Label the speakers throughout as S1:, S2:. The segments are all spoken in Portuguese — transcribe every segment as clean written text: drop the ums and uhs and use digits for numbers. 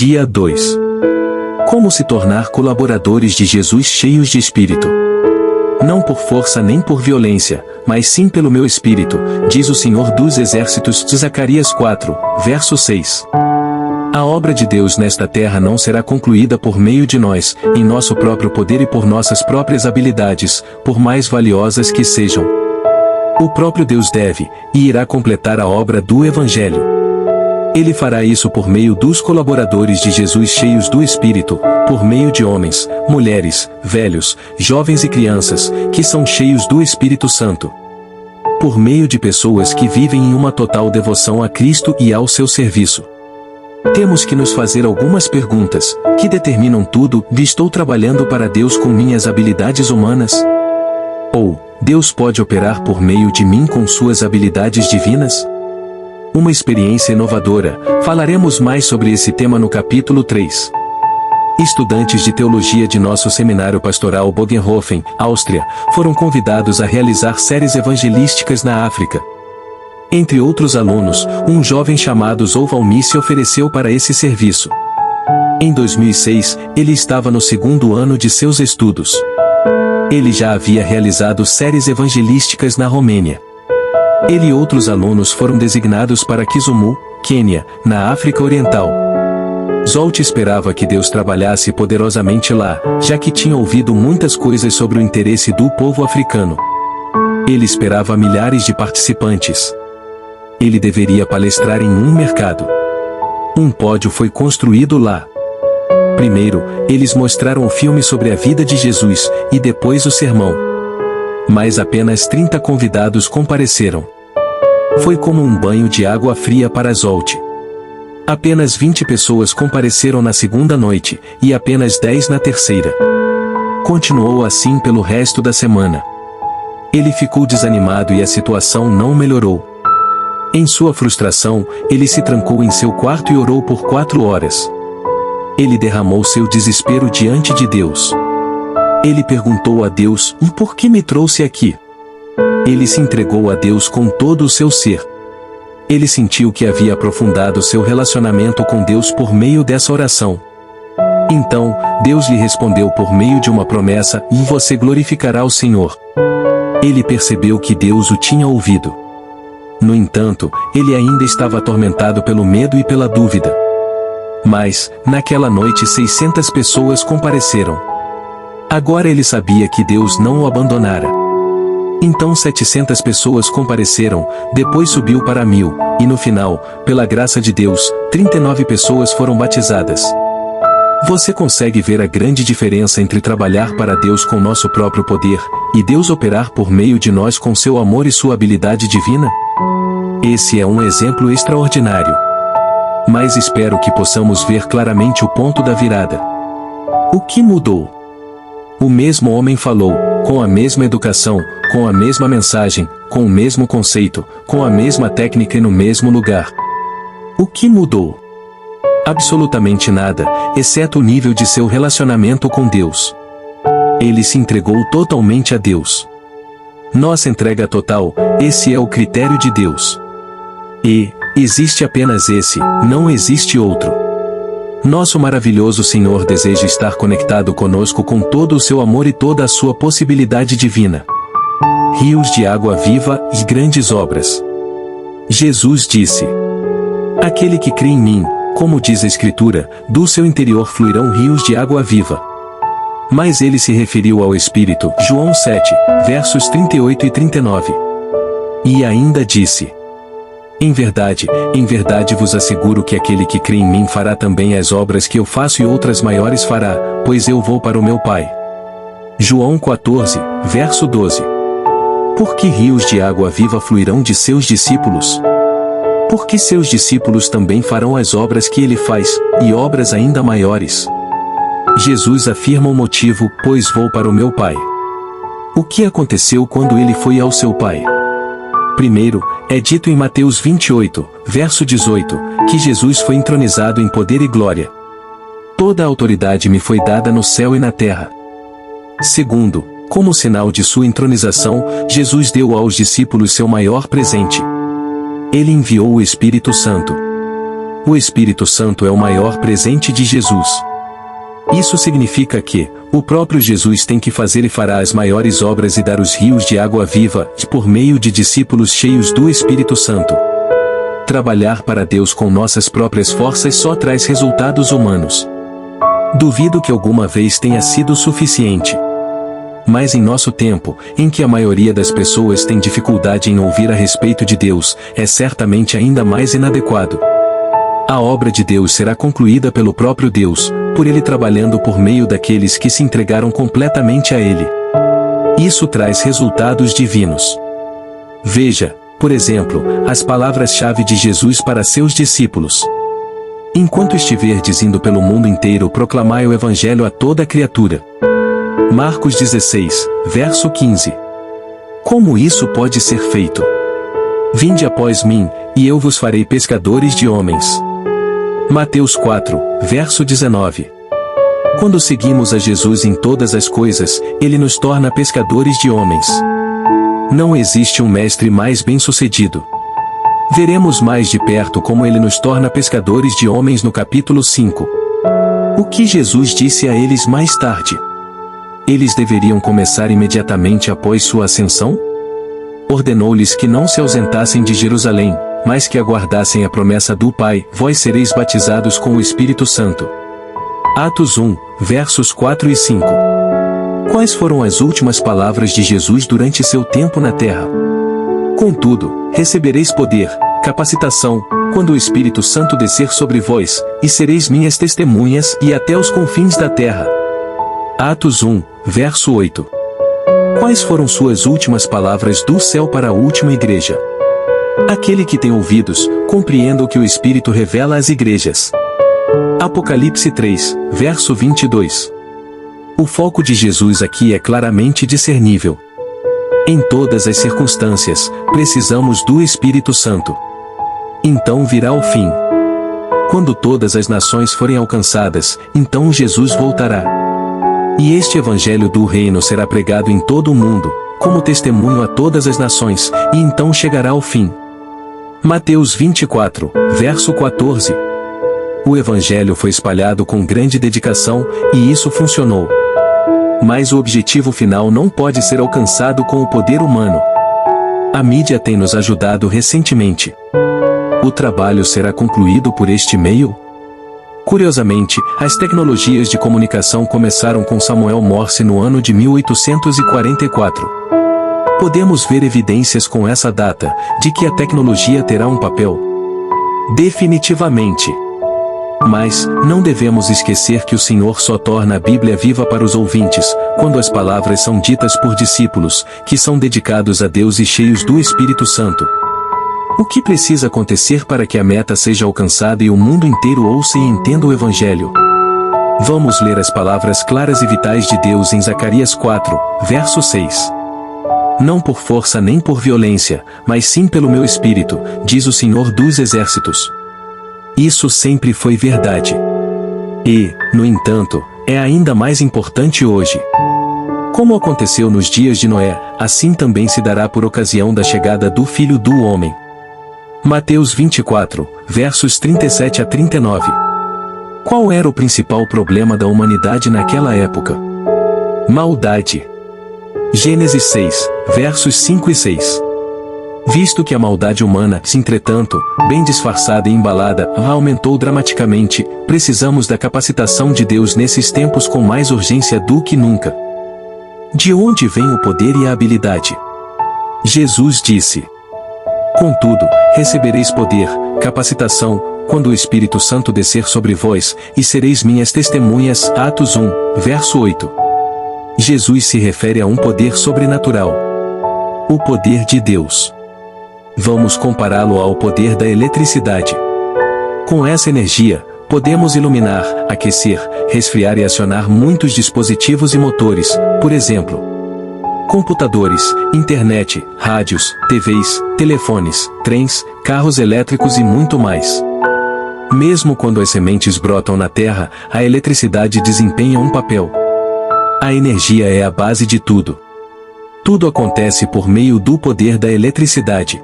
S1: Dia 2. Como se tornar colaboradores de Jesus cheios de Espírito? Não por força nem por violência, mas sim pelo meu Espírito, diz o Senhor dos Exércitos, de Zacarias 4, verso 6. A obra de Deus nesta terra não será concluída por meio de nós, em nosso próprio poder e por nossas próprias habilidades, por mais valiosas que sejam. O próprio Deus deve, e irá completar a obra do Evangelho. Ele fará isso por meio dos colaboradores de Jesus cheios do Espírito, por meio de homens, mulheres, velhos, jovens e crianças, que são cheios do Espírito Santo. Por meio de pessoas que vivem em uma total devoção a Cristo e ao seu serviço. Temos que nos fazer algumas perguntas, que determinam tudo: estou trabalhando para Deus com minhas habilidades humanas? Ou, Deus pode operar por meio de mim com suas habilidades divinas? Uma experiência inovadora. Falaremos mais sobre esse tema no capítulo 3. Estudantes de teologia de nosso seminário pastoral Bogenhofen, Áustria, foram convidados a realizar séries evangelísticas na África. Entre outros alunos, um jovem chamado Zouvalmi se ofereceu para esse serviço. Em 2006, ele estava no segundo ano de seus estudos. Ele já havia realizado séries evangelísticas na Romênia. Ele e outros alunos foram designados para Kisumu, Quênia, na África Oriental. Zolt esperava que Deus trabalhasse poderosamente lá, já que tinha ouvido muitas coisas sobre o interesse do povo africano. Ele esperava milhares de participantes. Ele deveria palestrar em um mercado. Um pódio foi construído lá. Primeiro, eles mostraram o filme sobre a vida de Jesus, e depois o sermão. Mas apenas 30 convidados compareceram. Foi como um banho de água fria para Zolt. Apenas 20 pessoas compareceram na segunda noite, e apenas 10 na terceira. Continuou assim pelo resto da semana. Ele ficou desanimado e a situação não melhorou. Em sua frustração, ele se trancou em seu quarto e orou por 4 horas. Ele derramou seu desespero diante de Deus. Ele perguntou a Deus: por que me trouxe aqui? Ele se entregou a Deus com todo o seu ser. Ele sentiu que havia aprofundado seu relacionamento com Deus por meio dessa oração. Então, Deus lhe respondeu por meio de uma promessa: você glorificará o Senhor. Ele percebeu que Deus o tinha ouvido. No entanto, ele ainda estava atormentado pelo medo e pela dúvida. Mas, naquela noite 600 pessoas compareceram. Agora ele sabia que Deus não o abandonara. Então 700 pessoas compareceram, depois subiu para 1000, e no final, pela graça de Deus, 39 pessoas foram batizadas. Você consegue ver a grande diferença entre trabalhar para Deus com nosso próprio poder, e Deus operar por meio de nós com seu amor e sua habilidade divina? Esse é um exemplo extraordinário. Mas espero que possamos ver claramente o ponto da virada. O que mudou? O mesmo homem falou, com a mesma educação, com a mesma mensagem, com o mesmo conceito, com a mesma técnica e no mesmo lugar. O que mudou? Absolutamente nada, exceto o nível de seu relacionamento com Deus. Ele se entregou totalmente a Deus. Nossa entrega total, esse é o critério de Deus. E existe apenas esse, não existe outro. Nosso maravilhoso Senhor deseja estar conectado conosco com todo o seu amor e toda a sua possibilidade divina. Rios de água viva e grandes obras. Jesus disse: aquele que crê em mim, como diz a Escritura, do seu interior fluirão rios de água viva. Mas ele se referiu ao Espírito, João 7, versos 38 e 39. E ainda disse: em verdade vos asseguro que aquele que crê em mim fará também as obras que eu faço e outras maiores fará, pois eu vou para o meu Pai. João 14, verso 12. Por que rios de água viva fluirão de seus discípulos? Porque seus discípulos também farão as obras que ele faz, e obras ainda maiores. Jesus afirma o motivo: pois vou para o meu Pai. O que aconteceu quando ele foi ao seu Pai? Primeiro, é dito em Mateus 28, verso 18, que Jesus foi entronizado em poder e glória. Toda a autoridade me foi dada no céu e na terra. Segundo, como sinal de sua entronização, Jesus deu aos discípulos seu maior presente. Ele enviou o Espírito Santo. O Espírito Santo é o maior presente de Jesus. Isso significa que o próprio Jesus tem que fazer e fará as maiores obras e dar os rios de água viva, por meio de discípulos cheios do Espírito Santo. Trabalhar para Deus com nossas próprias forças só traz resultados humanos. Duvido que alguma vez tenha sido suficiente. Mas em nosso tempo, em que a maioria das pessoas tem dificuldade em ouvir a respeito de Deus, é certamente ainda mais inadequado. A obra de Deus será concluída pelo próprio Deus, por Ele trabalhando por meio daqueles que se entregaram completamente a Ele. Isso traz resultados divinos. Veja, por exemplo, as palavras-chave de Jesus para seus discípulos. Enquanto estiverdes indo pelo mundo inteiro, proclamai o Evangelho a toda criatura. Marcos 16, verso 15. Como isso pode ser feito? Vinde após mim, e eu vos farei pescadores de homens. Mateus 4, verso 19. Quando seguimos a Jesus em todas as coisas, Ele nos torna pescadores de homens. Não existe um mestre mais bem-sucedido. Veremos mais de perto como Ele nos torna pescadores de homens no capítulo 5. O que Jesus disse a eles mais tarde? Eles deveriam começar imediatamente após sua ascensão? Ordenou-lhes que não se ausentassem de Jerusalém, mas que aguardassem a promessa do Pai: vós sereis batizados com o Espírito Santo. Atos 1, versos 4 e 5. Quais foram as últimas palavras de Jesus durante seu tempo na terra? Contudo, recebereis poder, capacitação, quando o Espírito Santo descer sobre vós, e sereis minhas testemunhas e até os confins da terra. Atos 1, verso 8. Quais foram suas últimas palavras do céu para a última igreja? Aquele que tem ouvidos, compreenda o que o Espírito revela às igrejas. Apocalipse 3, verso 22. O foco de Jesus aqui é claramente discernível. Em todas as circunstâncias, precisamos do Espírito Santo. Então virá o fim. Quando todas as nações forem alcançadas, então Jesus voltará. E este Evangelho do Reino será pregado em todo o mundo, como testemunho a todas as nações, e então chegará o fim. Mateus 24, verso 14. O Evangelho foi espalhado com grande dedicação, e isso funcionou. Mas o objetivo final não pode ser alcançado com o poder humano. A mídia tem nos ajudado recentemente. O trabalho será concluído por este meio? Curiosamente, as tecnologias de comunicação começaram com Samuel Morse no ano de 1844. Podemos ver evidências com essa data, de que a tecnologia terá um papel. Definitivamente. Mas, não devemos esquecer que o Senhor só torna a Bíblia viva para os ouvintes, quando as palavras são ditas por discípulos, que são dedicados a Deus e cheios do Espírito Santo. O que precisa acontecer para que a meta seja alcançada e o mundo inteiro ouça e entenda o Evangelho? Vamos ler as palavras claras e vitais de Deus em Zacarias 4, verso 6. Não por força nem por violência, mas sim pelo meu Espírito, diz o Senhor dos Exércitos. Isso sempre foi verdade. E, no entanto, é ainda mais importante hoje. Como aconteceu nos dias de Noé, assim também se dará por ocasião da chegada do Filho do Homem. Mateus 24, versos 37 a 39. Qual era o principal problema da humanidade naquela época? Maldade. Gênesis 6, versos 5 e 6. Visto que a maldade humana, entretanto, bem disfarçada e embalada, aumentou dramaticamente, precisamos da capacitação de Deus nesses tempos com mais urgência do que nunca. De onde vem o poder e a habilidade? Jesus disse: contudo, recebereis poder, capacitação, quando o Espírito Santo descer sobre vós, e sereis minhas testemunhas. Atos 1, verso 8. Jesus se refere a um poder sobrenatural. O poder de Deus. Vamos compará-lo ao poder da eletricidade. Com essa energia, podemos iluminar, aquecer, resfriar e acionar muitos dispositivos e motores, por exemplo, computadores, internet, rádios, TVs, telefones, trens, carros elétricos e muito mais. Mesmo quando as sementes brotam na terra, a eletricidade desempenha um papel. A energia é a base de tudo. Tudo acontece por meio do poder da eletricidade.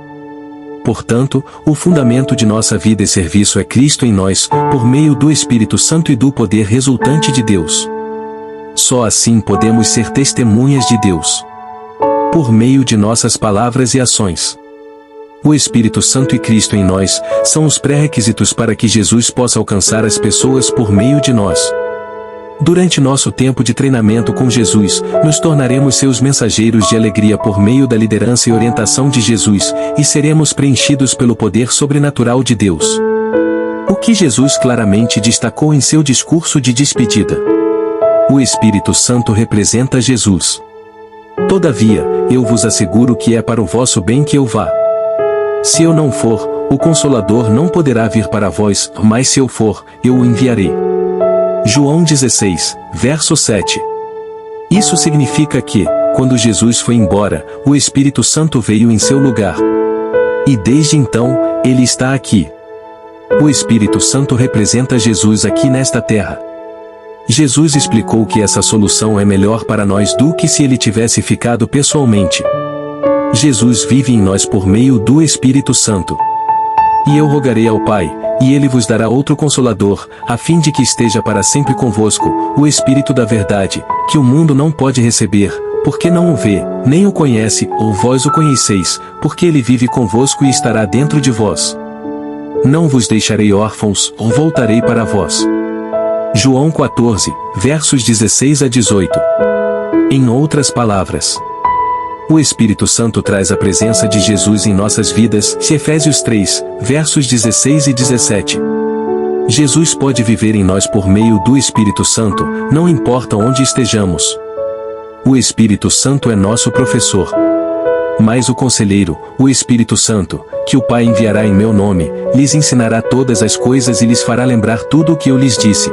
S1: Portanto, o fundamento de nossa vida e serviço é Cristo em nós, por meio do Espírito Santo e do poder resultante de Deus. Só assim podemos ser testemunhas de Deus. Por meio de nossas palavras e ações. O Espírito Santo e Cristo em nós são os pré-requisitos para que Jesus possa alcançar as pessoas por meio de nós. Durante nosso tempo de treinamento com Jesus, nos tornaremos seus mensageiros de alegria por meio da liderança e orientação de Jesus, e seremos preenchidos pelo poder sobrenatural de Deus. O que Jesus claramente destacou em seu discurso de despedida. O Espírito Santo representa Jesus. Todavia, eu vos asseguro que é para o vosso bem que eu vá. Se eu não for, o Consolador não poderá vir para vós, mas se eu for, eu o enviarei. João 16, verso 7. Isso significa que, quando Jesus foi embora, o Espírito Santo veio em seu lugar. E desde então, ele está aqui. O Espírito Santo representa Jesus aqui nesta terra. Jesus explicou que essa solução é melhor para nós do que se ele tivesse ficado pessoalmente. Jesus vive em nós por meio do Espírito Santo. E eu rogarei ao Pai, e ele vos dará outro Consolador, a fim de que esteja para sempre convosco, o Espírito da verdade, que o mundo não pode receber, porque não o vê, nem o conhece, ou vós o conheceis, porque ele vive convosco e estará dentro de vós. Não vos deixarei órfãos, ou voltarei para vós. João 14, versos 16 a 18. Em outras palavras, o Espírito Santo traz a presença de Jesus em nossas vidas, Efésios 3, versos 16 e 17. Jesus pode viver em nós por meio do Espírito Santo, não importa onde estejamos. O Espírito Santo é nosso professor. Mas o Conselheiro, o Espírito Santo, que o Pai enviará em meu nome, lhes ensinará todas as coisas e lhes fará lembrar tudo o que eu lhes disse.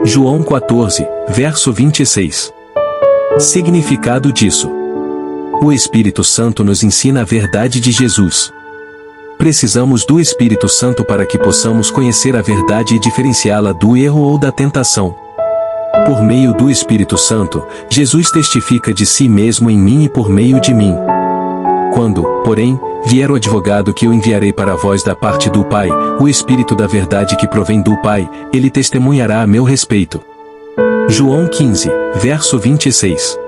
S1: João 14, verso 26. Significado disso. O Espírito Santo nos ensina a verdade de Jesus. Precisamos do Espírito Santo para que possamos conhecer a verdade e diferenciá-la do erro ou da tentação. Por meio do Espírito Santo, Jesus testifica de si mesmo em mim e por meio de mim. Quando, porém, vier o advogado que eu enviarei para vós da parte do Pai, o Espírito da verdade que provém do Pai, ele testemunhará a meu respeito. João 15, verso 26.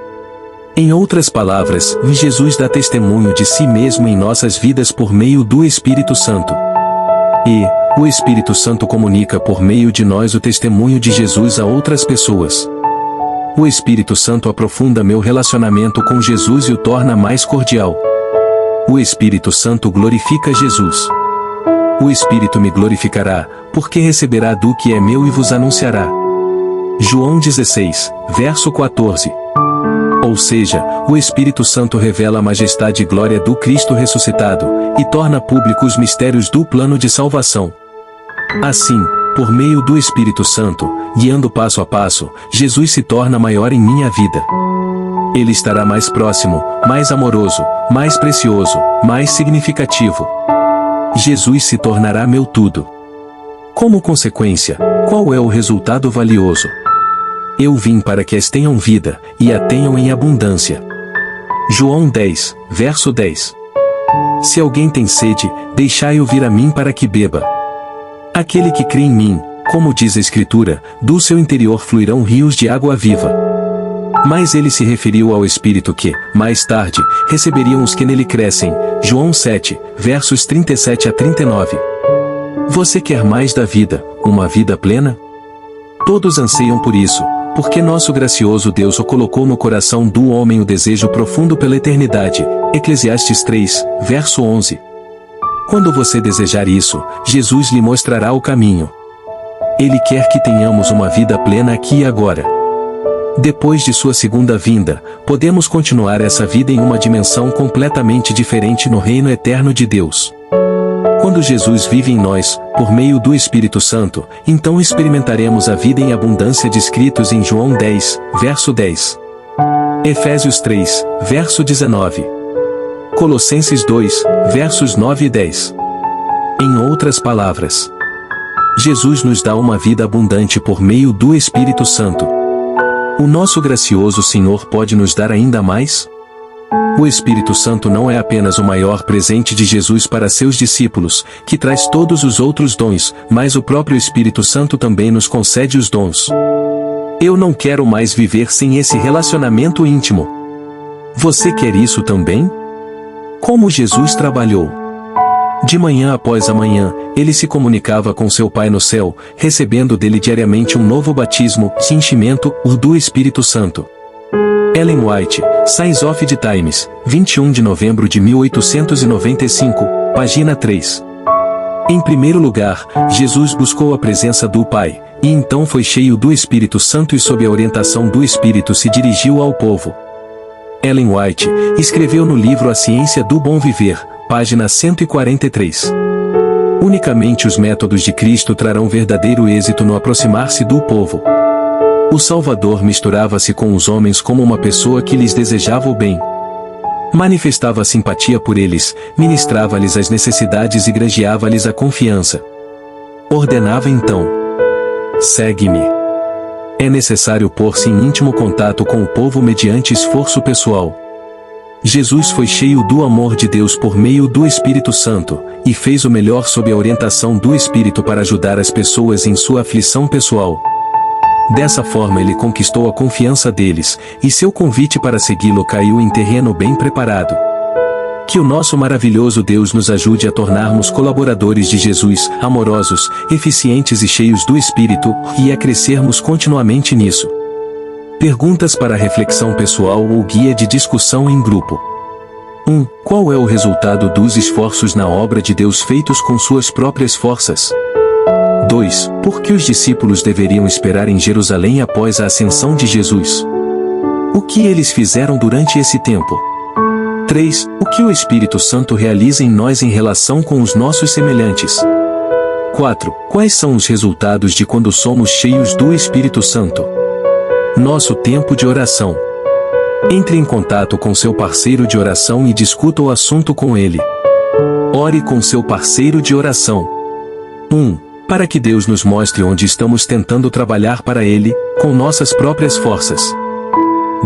S1: Em outras palavras, Jesus dá testemunho de si mesmo em nossas vidas por meio do Espírito Santo. E o Espírito Santo comunica por meio de nós o testemunho de Jesus a outras pessoas. O Espírito Santo aprofunda meu relacionamento com Jesus e o torna mais cordial. O Espírito Santo glorifica Jesus. O Espírito me glorificará, porque receberá do que é meu e vos anunciará. João 16, verso 14. Ou seja, o Espírito Santo revela a majestade e glória do Cristo ressuscitado, e torna públicos os mistérios do plano de salvação. Assim, por meio do Espírito Santo, guiando passo a passo, Jesus se torna maior em minha vida. Ele estará mais próximo, mais amoroso, mais precioso, mais significativo. Jesus se tornará meu tudo. Como consequência, qual é o resultado valioso? Eu vim para que as tenham vida, e a tenham em abundância. João 10, verso 10. Se alguém tem sede, deixai-o vir a mim para que beba. Aquele que crê em mim, como diz a Escritura, do seu interior fluirão rios de água viva. Mas ele se referiu ao Espírito que, mais tarde, receberiam os que nele crescem. João 7, versos 37 a 39. Você quer mais da vida, uma vida plena? Todos anseiam por isso, porque nosso gracioso Deus o colocou no coração do homem o desejo profundo pela eternidade. Eclesiastes 3, verso 11. Quando você desejar isso, Jesus lhe mostrará o caminho. Ele quer que tenhamos uma vida plena aqui e agora. Depois de sua segunda vinda, podemos continuar essa vida em uma dimensão completamente diferente no reino eterno de Deus. Quando Jesus vive em nós, por meio do Espírito Santo, então experimentaremos a vida em abundância descritos em João 10, verso 10. Efésios 3, verso 19. Colossenses 2, versos 9 e 10. Em outras palavras, Jesus nos dá uma vida abundante por meio do Espírito Santo. O nosso gracioso Senhor pode nos dar ainda mais? O Espírito Santo não é apenas o maior presente de Jesus para seus discípulos, que traz todos os outros dons, mas o próprio Espírito Santo também nos concede os dons. Eu não quero mais viver sem esse relacionamento íntimo. Você quer isso também? Como Jesus trabalhou? De manhã após amanhã, ele se comunicava com seu Pai no céu, recebendo dele diariamente um novo batismo, enchimento, do Espírito Santo. Ellen White, Signs of the Times, 21 de novembro de 1895, página 3. Em primeiro lugar, Jesus buscou a presença do Pai, e então foi cheio do Espírito Santo e sob a orientação do Espírito se dirigiu ao povo. Ellen White escreveu no livro A Ciência do Bom Viver, página 143. Unicamente os métodos de Cristo trarão verdadeiro êxito no aproximar-se do povo. O Salvador misturava-se com os homens como uma pessoa que lhes desejava o bem. Manifestava simpatia por eles, ministrava-lhes as necessidades e granjeava-lhes a confiança. Ordenava então: segue-me. É necessário pôr-se em íntimo contato com o povo mediante esforço pessoal. Jesus foi cheio do amor de Deus por meio do Espírito Santo, e fez o melhor sob a orientação do Espírito para ajudar as pessoas em sua aflição pessoal. Dessa forma ele conquistou a confiança deles, e seu convite para segui-lo caiu em terreno bem preparado. Que o nosso maravilhoso Deus nos ajude a tornarmos colaboradores de Jesus, amorosos, eficientes e cheios do Espírito, e a crescermos continuamente nisso. Perguntas para reflexão pessoal ou guia de discussão em grupo. 1. Qual é o resultado dos esforços na obra de Deus feitos com suas próprias forças? 2. Por que os discípulos deveriam esperar em Jerusalém após a ascensão de Jesus? O que eles fizeram durante esse tempo? 3. O que o Espírito Santo realiza em nós em relação com os nossos semelhantes? 4. Quais são os resultados de quando somos cheios do Espírito Santo? Nosso tempo de oração. Entre em contato com seu parceiro de oração e discuta o assunto com ele. Ore com seu parceiro de oração. 1. Para que Deus nos mostre onde estamos tentando trabalhar para Ele, com nossas próprias forças.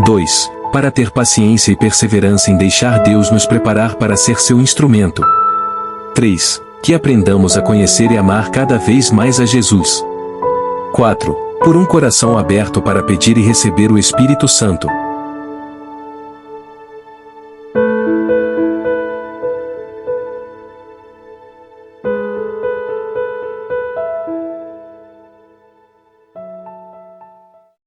S1: 2. Para ter paciência e perseverança em deixar Deus nos preparar para ser seu instrumento. 3. Que aprendamos a conhecer e amar cada vez mais a Jesus. 4. Por um coração aberto para pedir e receber o Espírito Santo.